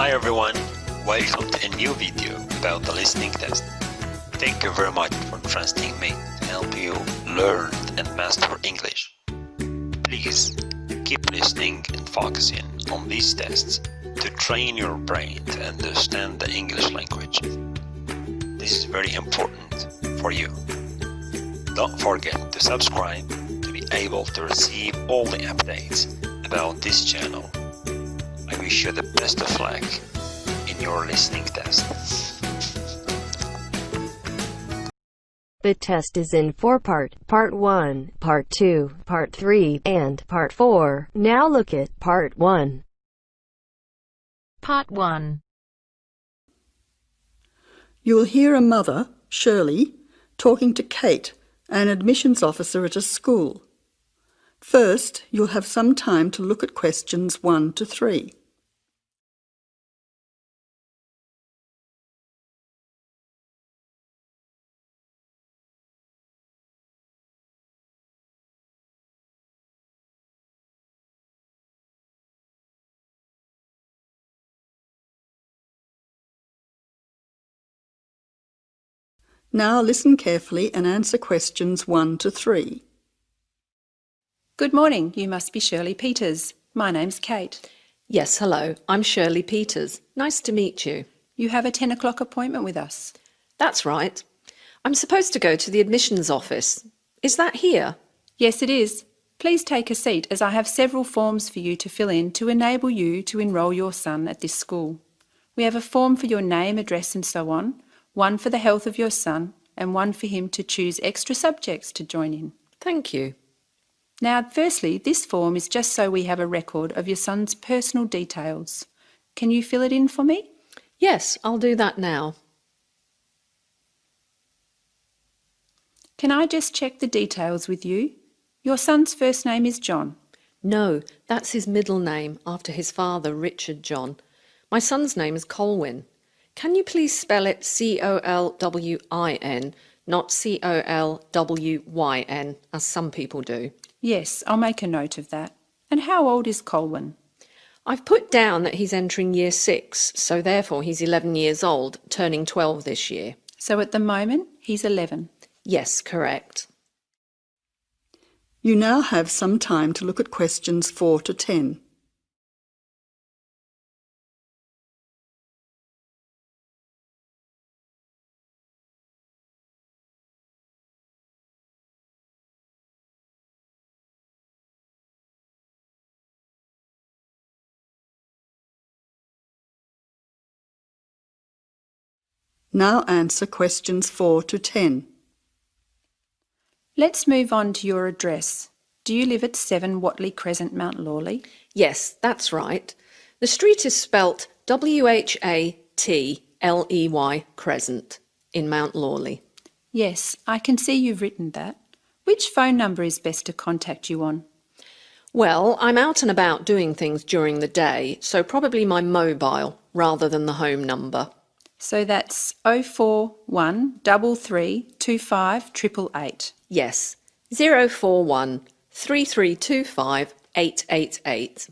Hi everyone, welcome to a new video about the listening test. Thank you very much for trusting me to help you learn and master English. Please keep listening and focusing on these tests to train your brain to understand the English language. This is very important for you. Don't forget to subscribe to be able to receive all the updates about this channel. I wish you the best of luck in your listening test. The test is in 4 parts: Part 1, Part 2, Part 3, and Part 4. Now look at Part 1. Part 1. You will hear a mother, Shirley, talking to Kate, an admissions officer at a school. First, you'll have some time to look at questions 1 to 3. Now listen carefully and answer questions 1 to 3. Good morning, you must be Shirley Peters. My name's Kate. Yes, hello, I'm Shirley Peters. Nice to meet you. You have a 10 o'clock appointment with us. That's right. I'm supposed to go to the admissions office. Is that here? Yes, it is. Please take a seat as I have several forms for you to fill in to enable you to enrol your son at this school. We have a form for your name, address and so on, one for the health of your son, and one for him to choose extra subjects to join in. Thank you. Now, firstly, this form is just so we have a record of your son's personal details. Can you fill it in for me? Yes, I'll do that now. Can I just check the details with you? Your son's first name is John. No, that's his middle name after his father, Richard John. My son's name is Colwyn. Can you please spell it C-O-L-W-I-N, not C-O-L-W-Y-N, as some people do? Yes, I'll make a note of that. And how old is Colwyn? I've put down that he's entering year 6, so therefore he's 11 years old, turning 12 this year. So at the moment, he's 11. Yes, correct. You now have some time to look at questions 4 to 10. Now answer questions 4 to 10. Let's move on to your address. Do you live at 7 Watley Crescent, Mount Lawley? Yes, that's right. The street is spelt W-H-A-T-L-E-Y Crescent in Mount Lawley. Yes, I can see you've written that. Which phone number is best to contact you on? Well, I'm out and about doing things during the day, so probably my mobile rather than the home number. So that's 041 3325 888. Yes, 041 3325 888.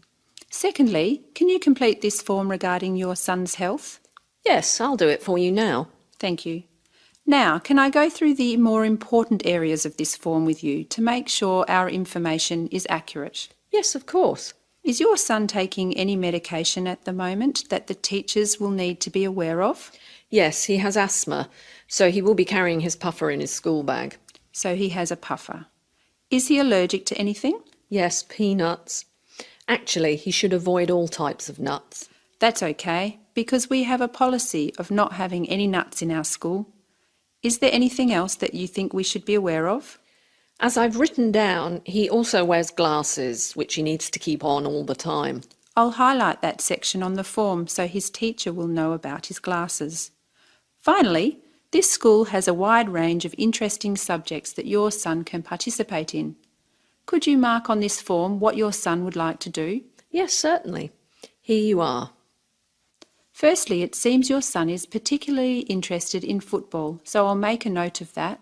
Secondly, can you complete this form regarding your son's health? Yes, I'll do it for you now. Thank you. Now, can I go through the more important areas of this form with you to make sure our information is accurate? Yes, of course. Is your son taking any medication at the moment that the teachers will need to be aware of? Yes, he has asthma, so he will be carrying his puffer in his school bag. So he has a puffer. Is he allergic to anything? Yes, peanuts. Actually, he should avoid all types of nuts. That's okay, because we have a policy of not having any nuts in our school. Is there anything else that you think we should be aware of? As I've written down, he also wears glasses, which he needs to keep on all the time. I'll highlight that section on the form so his teacher will know about his glasses. Finally, this school has a wide range of interesting subjects that your son can participate in. Could you mark on this form what your son would like to do? Yes, certainly. Here you are. Firstly, it seems your son is particularly interested in football, so I'll make a note of that.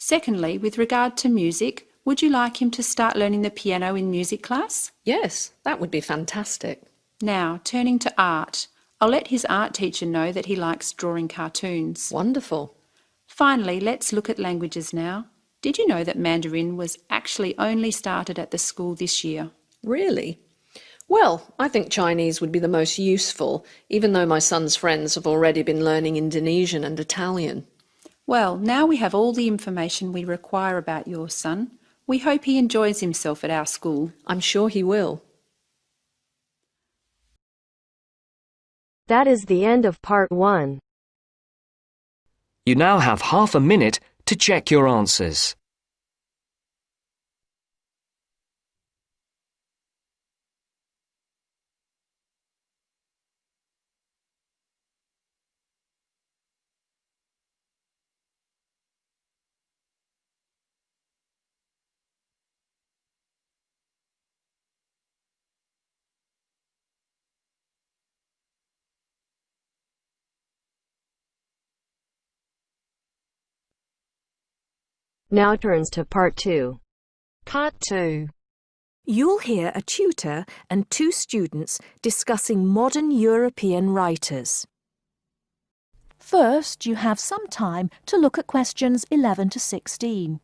Secondly, with regard to music, would you like him to start learning the piano in music class? Yes, that would be fantastic. Now, turning to art, I'll let his art teacher know that he likes drawing cartoons. Wonderful. Finally, let's look at languages now. Did you know that Mandarin was actually only started at the school this year? Really? Well, I think Chinese would be the most useful, even though my son's friends have already been learning Indonesian and Italian. Well, now we have all the information we require about your son. We hope he enjoys himself at our school. I'm sure he will. That is the end of part 1. You now have half a minute to check your answers. Now turns to part 2. Part 2. You'll hear a tutor and 2 students discussing modern European writers. First, you have some time to look at questions 11 to 16.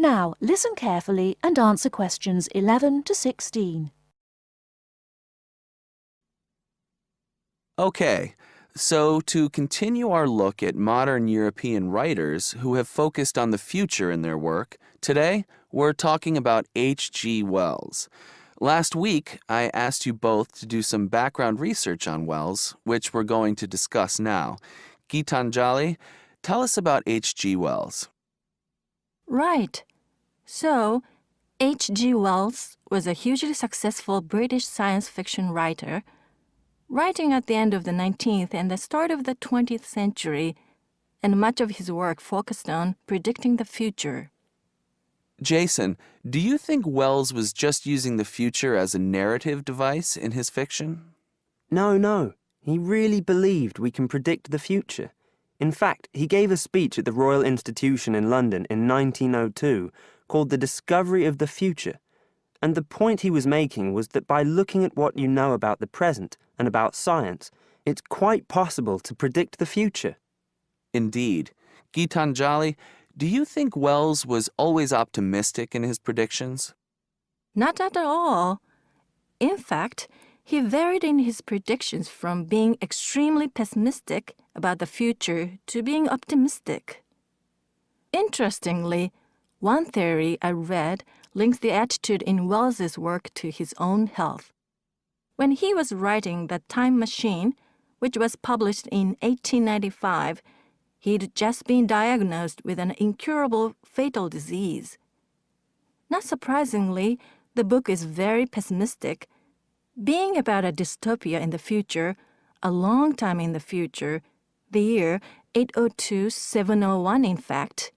Now, listen carefully and answer questions 11 to 16. Okay, so to continue our look at modern European writers who have focused on the future in their work, today we're talking about H.G. Wells. Last week, I asked you both to do some background research on Wells, which we're going to discuss now. Gitanjali, tell us about H.G. Wells. Right. So, H.G. Wells was a hugely successful British science fiction writer, writing at the end of the 19th and the start of the 20th century, and much of his work focused on predicting the future. Jason, do you think Wells was just using the future as a narrative device in his fiction? No. He really believed we can predict the future. In fact, he gave a speech at the Royal Institution in London in 1902 called The Discovery of the Future. And the point he was making was that by looking at what you know about the present and about science, it's quite possible to predict the future. Indeed. Gitanjali, do you think Wells was always optimistic in his predictions? Not at all. In fact, he varied in his predictions from being extremely pessimistic about the future to being optimistic. Interestingly, one theory I read links the attitude in Wells's work to his own health. When he was writing The Time Machine, which was published in 1895, he'd just been diagnosed with an incurable fatal disease. Not surprisingly, the book is very pessimistic, being about a dystopia in the future, a long time in the future, the year 802-701 in fact,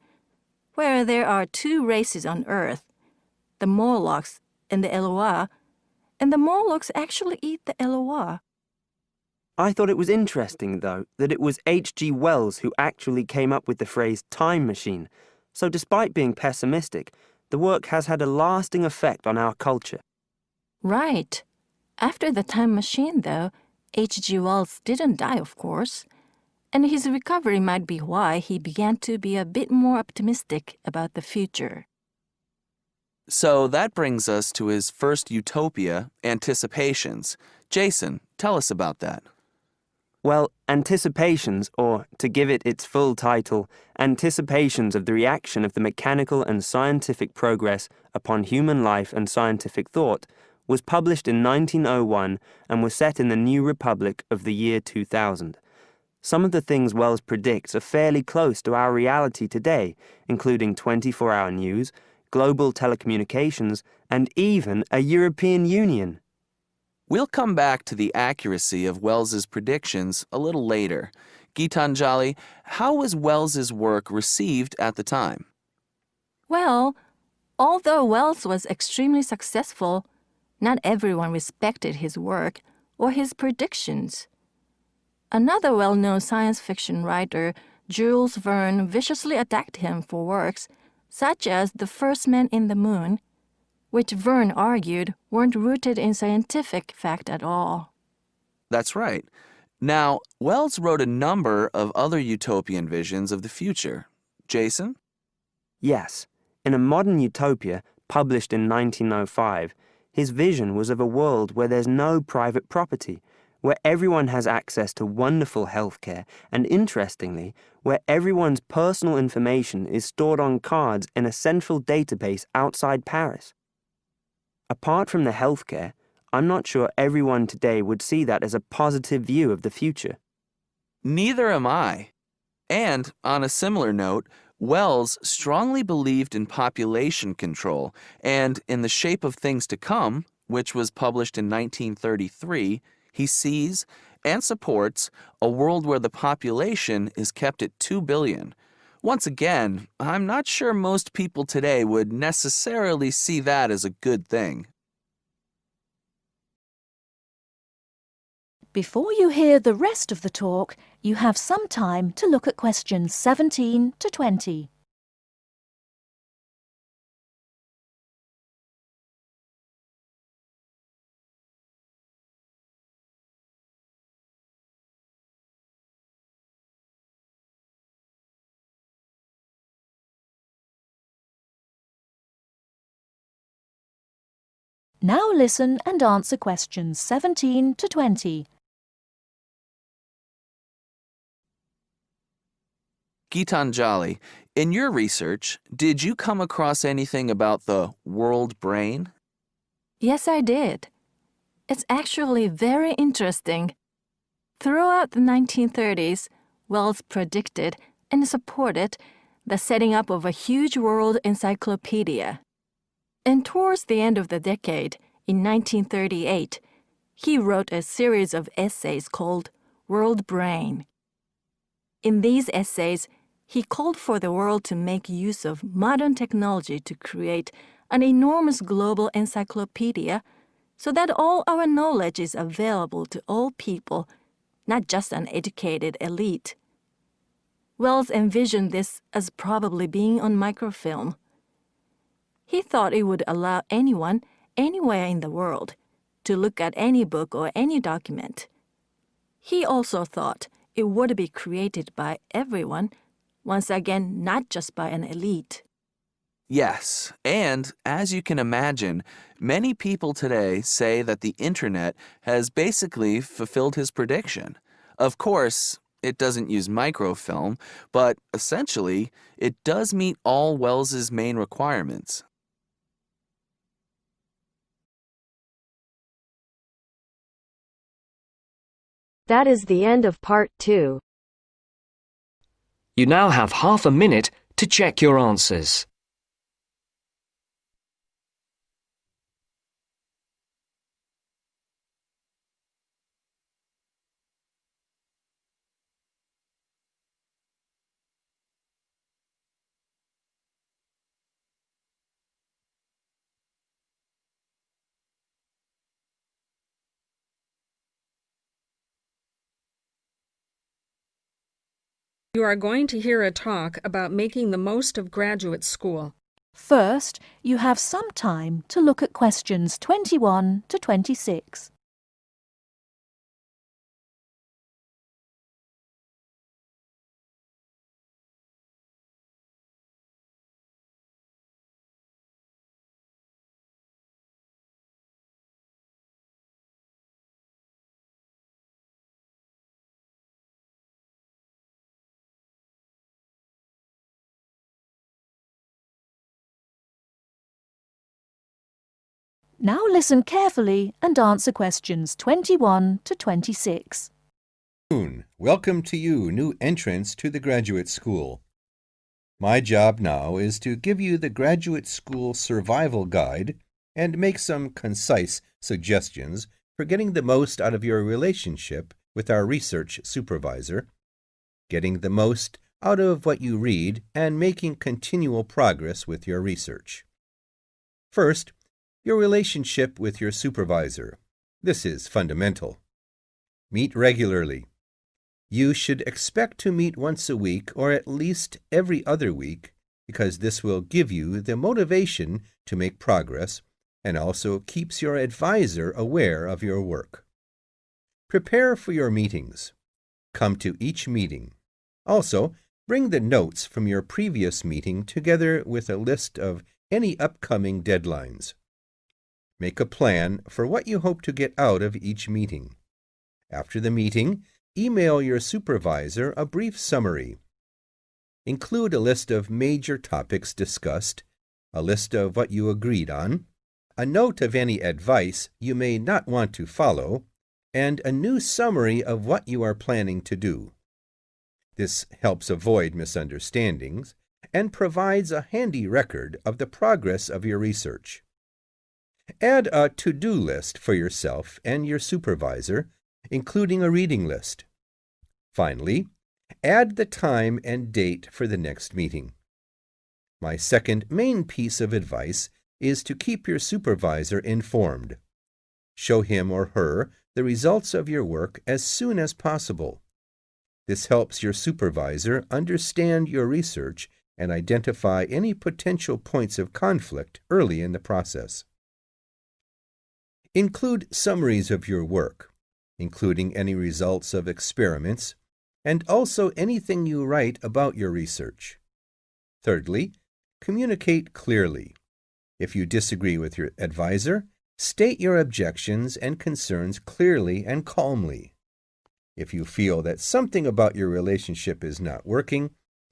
where there are 2 races on Earth, the Morlocks and the Eloi, and the Morlocks actually eat the Eloi. I thought it was interesting, though, that it was H.G. Wells who actually came up with the phrase time machine, so despite being pessimistic, the work has had a lasting effect on our culture. Right. After The Time Machine, though, H.G. Wells didn't die, of course, and his recovery might be why he began to be a bit more optimistic about the future. So that brings us to his first utopia, Anticipations. Jason, tell us about that. Well, Anticipations, or to give it its full title, Anticipations of the Reaction of the Mechanical and Scientific Progress upon Human Life and Scientific Thought, was published in 1901 and was set in the New Republic of the year 2000. Some of the things Wells predicts are fairly close to our reality today, including 24-hour news, global telecommunications, and even a European Union. We'll come back to the accuracy of Wells's predictions a little later. Gitanjali, how was Wells's work received at the time? Well, although Wells was extremely successful, not everyone respected his work or his predictions. Another well-known science fiction writer, Jules Verne, viciously attacked him for works such as The First Man in the Moon, which Verne argued weren't rooted in scientific fact at all. That's right. Now, Wells wrote a number of other utopian visions of the future. Jason? Yes, in A Modern Utopia, published in 1905, his vision was of a world where there's no private property, where everyone has access to wonderful healthcare, and interestingly, where everyone's personal information is stored on cards in a central database outside Paris. Apart from the healthcare, I'm not sure everyone today would see that as a positive view of the future. Neither am I. And, on a similar note, Wells strongly believed in population control, and in The Shape of Things to Come, which was published in 1933, he sees and supports a world where the population is kept at 2 billion. Once again, I'm not sure most people today would necessarily see that as a good thing. Before you hear the rest of the talk, you have some time to look at questions 17 to 20. Now listen and answer questions 17 to 20. Gitanjali, in your research, did you come across anything about the world brain? Yes, I did. It's actually very interesting. Throughout the 1930s, Wells predicted and supported the setting up of a huge world encyclopedia. And towards the end of the decade, in 1938, he wrote a series of essays called World Brain. In these essays, he called for the world to make use of modern technology to create an enormous global encyclopedia so that all our knowledge is available to all people, not just an educated elite. Wells envisioned this as probably being on microfilm. He thought it would allow anyone, anywhere in the world, to look at any book or any document. He also thought it would be created by everyone, once again, not just by an elite. Yes, and as you can imagine, many people today say that the internet has basically fulfilled his prediction. Of course, it doesn't use microfilm, but essentially, it does meet all Wells's main requirements. That is the end of part 2. You now have half a minute to check your answers. You are going to hear a talk about making the most of graduate school. First, you have some time to look at questions 21 to 26. Now listen carefully and answer questions 21 to 26. Welcome to you, new entrants to the graduate school. My job now is to give you the graduate school survival guide and make some concise suggestions for getting the most out of your relationship with our research supervisor, getting the most out of what you read, and making continual progress with your research. First, your relationship with your supervisor. This is fundamental. Meet regularly. You should expect to meet once a week or at least every other week, because this will give you the motivation to make progress and also keeps your advisor aware of your work. Prepare for your meetings. Come to each meeting. Also, bring the notes from your previous meeting together with a list of any upcoming deadlines. Make a plan for what you hope to get out of each meeting. After the meeting, email your supervisor a brief summary. Include a list of major topics discussed, a list of what you agreed on, a note of any advice you may not want to follow, and a new summary of what you are planning to do. This helps avoid misunderstandings and provides a handy record of the progress of your research. Add a to-do list for yourself and your supervisor, including a reading list. Finally, add the time and date for the next meeting. My second main piece of advice is to keep your supervisor informed. Show him or her the results of your work as soon as possible. This helps your supervisor understand your research and identify any potential points of conflict early in the process. Include summaries of your work, including any results of experiments, and also anything you write about your research. Thirdly, communicate clearly. If you disagree with your advisor, state your objections and concerns clearly and calmly. If you feel that something about your relationship is not working,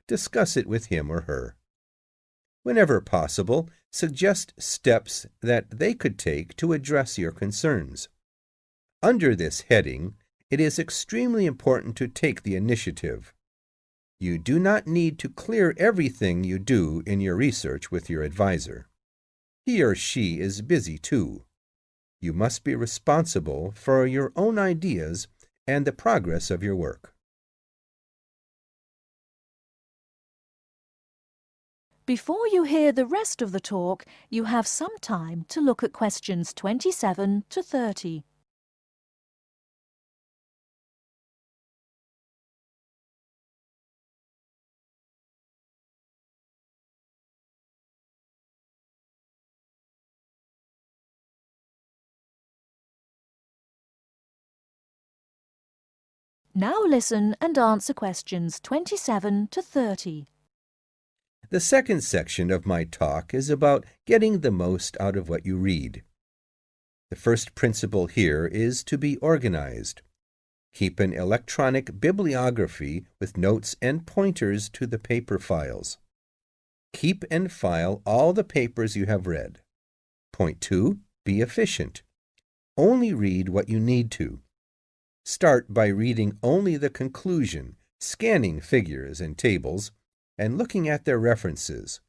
discuss it with him or her. Whenever possible, suggest steps that they could take to address your concerns. Under this heading, it is extremely important to take the initiative. You do not need to clear everything you do in your research with your advisor. He or she is busy too. You must be responsible for your own ideas and the progress of your work. Before you hear the rest of the talk, you have some time to look at questions 27 to 30. Now listen and answer questions 27 to 30. The second section of my talk is about getting the most out of what you read. The first principle here is to be organized. Keep an electronic bibliography with notes and pointers to the paper files. Keep and file all the papers you have read. Point 2. Be efficient. Only read what you need to. Start by reading only the conclusion, scanning figures and tables, and looking at their references.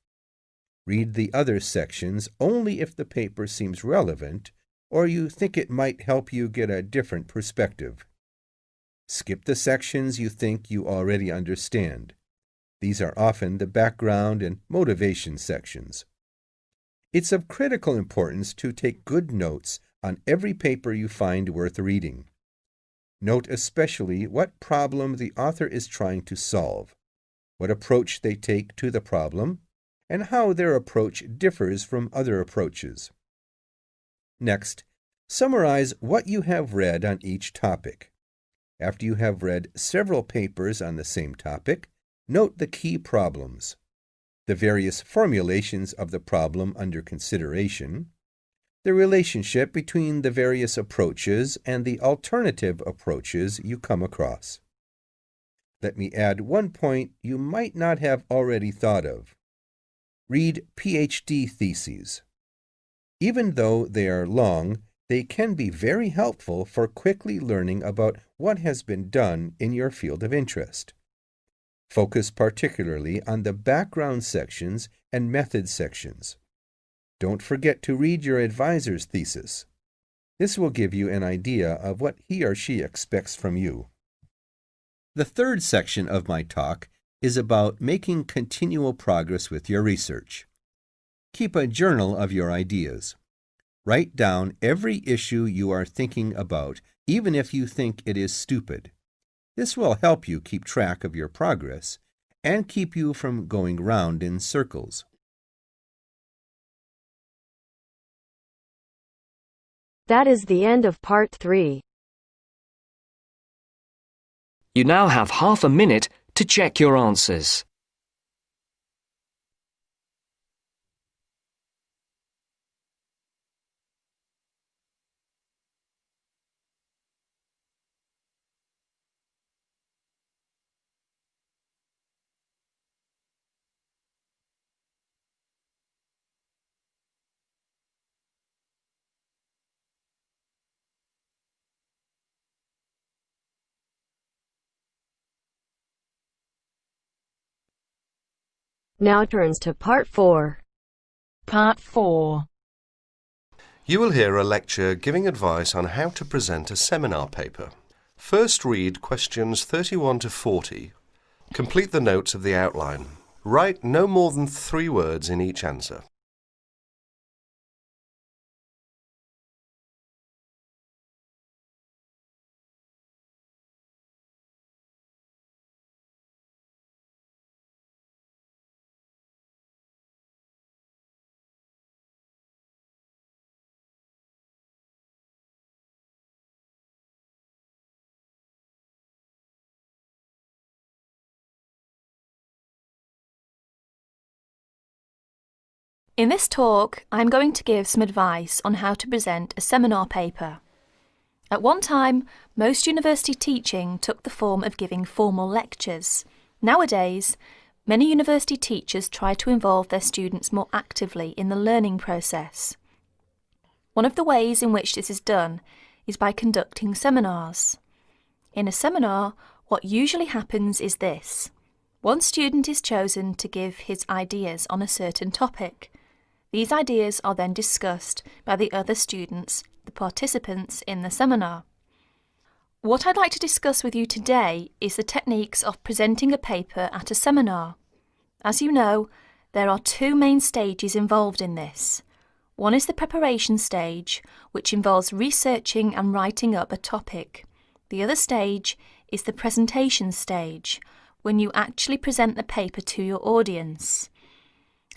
Read the other sections only if the paper seems relevant or you think it might help you get a different perspective. Skip the sections you think you already understand. These are often the background and motivation sections. It's of critical importance to take good notes on every paper you find worth reading. Note especially what problem the author is trying to solve, what approach they take to the problem, and how their approach differs from other approaches. Next, summarize what you have read on each topic. After you have read several papers on the same topic, note the key problems, the various formulations of the problem under consideration, the relationship between the various approaches and the alternative approaches you come across. Let me add one point you might not have already thought of. Read PhD theses. Even though they are long, they can be very helpful for quickly learning about what has been done in your field of interest. Focus particularly on the background sections and method sections. Don't forget to read your advisor's thesis. This will give you an idea of what he or she expects from you. The third section of my talk is about making continual progress with your research. Keep a journal of your ideas. Write down every issue you are thinking about, even if you think it is stupid. This will help you keep track of your progress and keep you from going round in circles. That is the end of part 3. You now have half a minute to check your answers. Now turns to part 4. Part 4. You will hear a lecture giving advice on how to present a seminar paper. First read questions 31 to 40. Complete the notes of the outline. Write no more than 3 words in each answer. In this talk, I'm going to give some advice on how to present a seminar paper. At one time, most university teaching took the form of giving formal lectures. Nowadays, many university teachers try to involve their students more actively in the learning process. One of the ways in which this is done is by conducting seminars. In a seminar, what usually happens is this. One student is chosen to give his ideas on a certain topic. These ideas are then discussed by the other students, the participants in the seminar. What I'd like to discuss with you today is the techniques of presenting a paper at a seminar. As you know, there are 2 main stages involved in this. One is the preparation stage, which involves researching and writing up a topic. The other stage is the presentation stage, when you actually present the paper to your audience.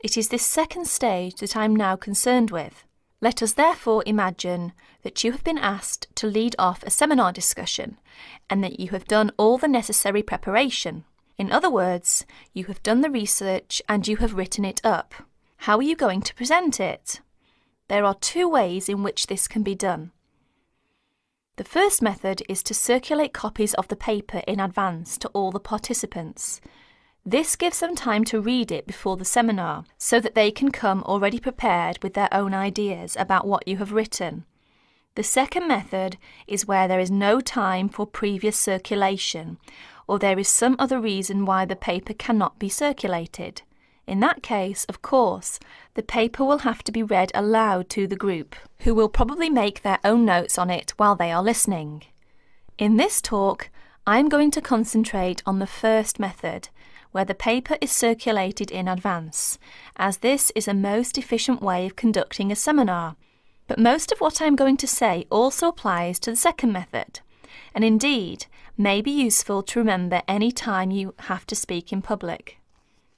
It is this second stage that I'm now concerned with. Let us therefore imagine that you have been asked to lead off a seminar discussion and that you have done all the necessary preparation. In other words, you have done the research and you have written it up. How are you going to present it? There are 2 ways in which this can be done. The first method is to circulate copies of the paper in advance to all the participants. This gives them time to read it before the seminar, so that they can come already prepared with their own ideas about what you have written. The second method is where there is no time for previous circulation, or there is some other reason why the paper cannot be circulated. In that case, of course, the paper will have to be read aloud to the group, who will probably make their own notes on it while they are listening. In this talk, I am going to concentrate on the first method, where the paper is circulated in advance, as this is a most efficient way of conducting a seminar. But most of what I am going to say also applies to the second method, and indeed may be useful to remember any time you have to speak in public.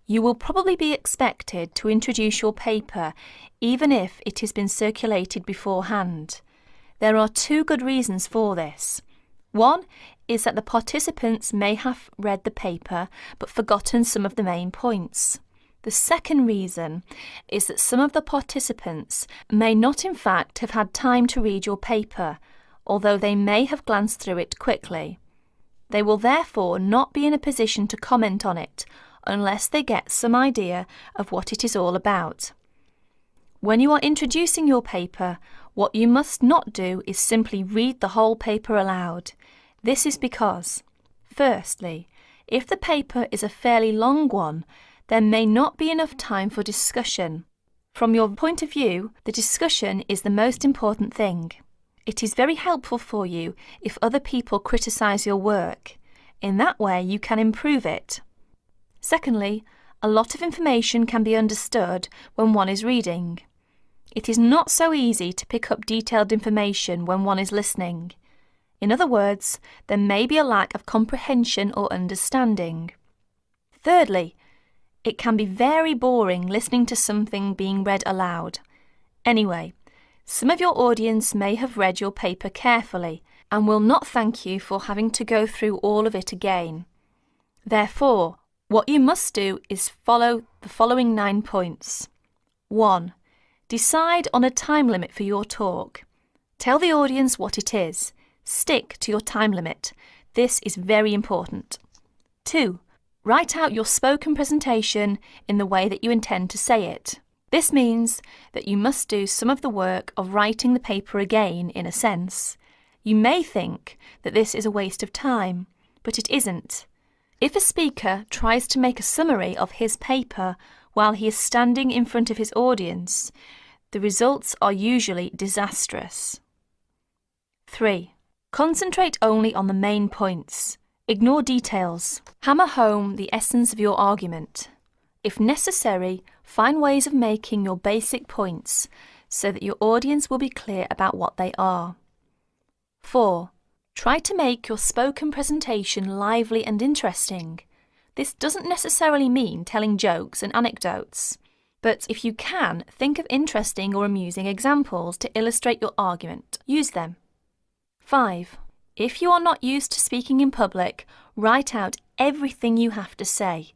You will probably be expected to introduce your paper even if it has been circulated beforehand. There are 2 good reasons for this. One is that the participants may have read the paper but forgotten some of the main points. The second reason is that some of the participants may not in fact have had time to read your paper, although they may have glanced through it quickly. They will therefore not be in a position to comment on it unless they get some idea of what it is all about. When you are introducing your paper, what you must not do is simply read the whole paper aloud. This is because, firstly, if the paper is a fairly long one, there may not be enough time for discussion. From your point of view, the discussion is the most important thing. It is very helpful for you if other people criticise your work. In that way, you can improve it. Secondly, a lot of information can be understood when one is reading. It is not so easy to pick up detailed information when one is listening. In other words, there may be a lack of comprehension or understanding. Thirdly, it can be very boring listening to something being read aloud. Anyway, some of your audience may have read your paper carefully and will not thank you for having to go through all of it again. Therefore, what you must do is follow the following 9 points. 1. Decide on a time limit for your talk. Tell the audience what it is. Stick to your time limit. This is very important. 2. Write out your spoken presentation in the way that you intend to say it. This means that you must do some of the work of writing the paper again, in a sense. You may think that this is a waste of time, but it isn't. If a speaker tries to make a summary of his paper while he is standing in front of his audience, the results are usually disastrous. 3. Concentrate only on the main points. Ignore details. Hammer home the essence of your argument. If necessary, find ways of making your basic points so that your audience will be clear about what they are. 4. Try to make your spoken presentation lively and interesting. This doesn't necessarily mean telling jokes and anecdotes, but if you can, think of interesting or amusing examples to illustrate your argument. Use them. 5. If you are not used to speaking in public, write out everything you have to say,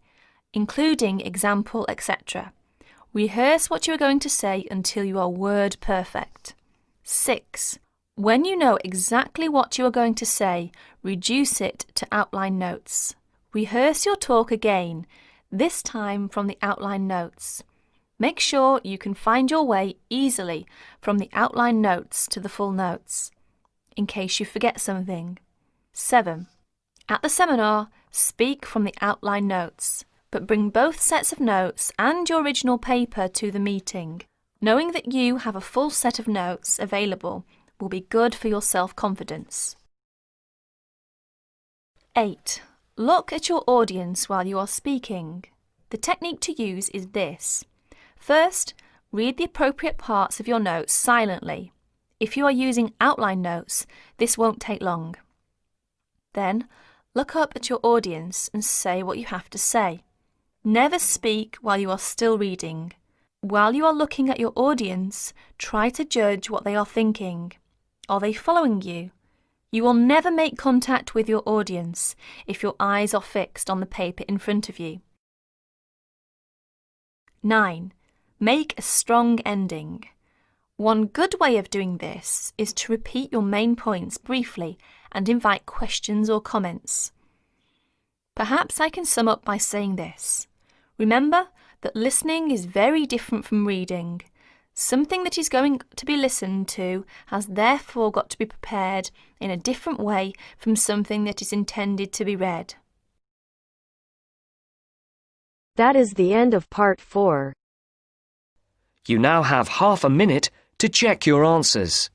including example, etc. Rehearse what you are going to say until you are word perfect. 6. When you know exactly what you are going to say, reduce it to outline notes. Rehearse your talk again, this time from the outline notes. Make sure you can find your way easily from the outline notes to the full notes, in case you forget something. 7. At the seminar, speak from the outline notes, but bring both sets of notes and your original paper to the meeting. Knowing that you have a full set of notes available will be good for your self-confidence. 8. Look at your audience while you are speaking. The technique to use is this. First, read the appropriate parts of your notes silently. If you are using outline notes, this won't take long. Then, look up at your audience and say what you have to say. Never speak while you are still reading. While you are looking at your audience, try to judge what they are thinking. Are they following you? You will never make contact with your audience if your eyes are fixed on the paper in front of you. 9. Make a strong ending. One good way of doing this is to repeat your main points briefly and invite questions or comments. Perhaps I can sum up by saying this. Remember that listening is very different from reading. Something that is going to be listened to has therefore got to be prepared in a different way from something that is intended to be read. That is the end of part 4. You now have half a minute to check your answers.